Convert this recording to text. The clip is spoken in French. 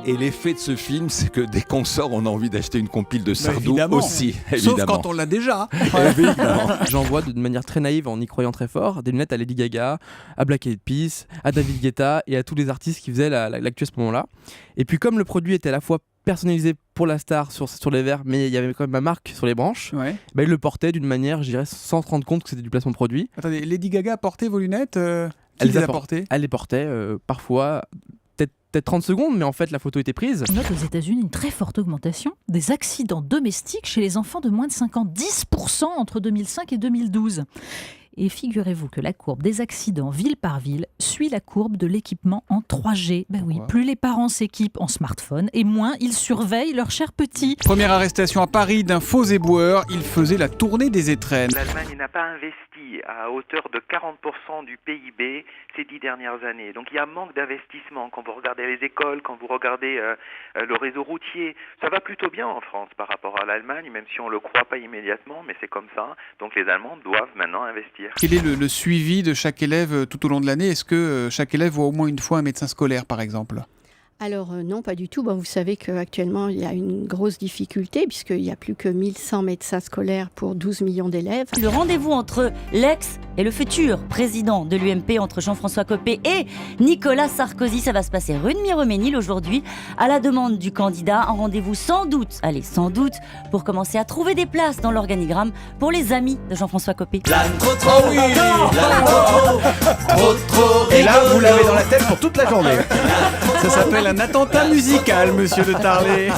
Et l'effet de ce film, c'est que dès qu'on sort, on a envie d'acheter une compile de Sardou évidemment. aussi. Sauf Évidemment. quand on l'a déjà. Évidemment. J'en vois de manière très naïve, en y croyant très fort, des lunettes à Lady Gaga, à Black Eyed Peas, à David Guetta et à tous les artistes qui faisaient l'actu à ce moment-là. Et puis comme le produit était à la fois personnalisé pour la star sur les verres, mais il y avait quand même ma marque sur les branches, Ouais. il le portait d'une manière, je dirais, sans se rendre compte que c'était du placement produit. Attendez, Lady Gaga portait vos lunettes Qui les a portées? Elle les portait parfois, peut-être 30 secondes, mais en fait la photo était prise. On note aux États-Unis une très forte augmentation des accidents domestiques chez les enfants de moins de 5 ans, 10% entre 2005 et 2012. Et figurez-vous que la courbe des accidents ville par ville suit la courbe de l'équipement en 3G. Ben oui, plus les parents s'équipent en smartphone et moins ils surveillent leurs chers petits. Première arrestation à Paris d'un faux éboueur. Il faisait la tournée des étrennes. L'Allemagne n'a pas investi à hauteur de 40% du PIB ces 10 dernières années. Donc il y a un manque d'investissement. Quand vous regardez les écoles, quand vous regardez le réseau routier, ça va plutôt bien en France par rapport à l'Allemagne, même si on ne le croit pas immédiatement, mais c'est comme ça. Donc les Allemands doivent maintenant investir. Quel est le suivi de chaque élève tout au long de l'année? Est-ce que chaque élève voit au moins une fois un médecin scolaire, par exemple? Alors non, pas du tout. Vous savez qu'actuellement, il y a une grosse difficulté puisqu'il n'y a plus que 1100 médecins scolaires pour 12 millions d'élèves. Le rendez-vous entre l'ex et le futur président de l'UMP, entre Jean-François Copé et Nicolas Sarkozy, ça va se passer rue de Miromesnil aujourd'hui, à la demande du candidat. Un rendez-vous sans doute, pour commencer à trouver des places dans l'organigramme pour les amis de Jean-François Copé. Et là, vous l'avez dans la tête pour toute la journée. Ça s'appelle un attentat musical, monsieur de Tarlet.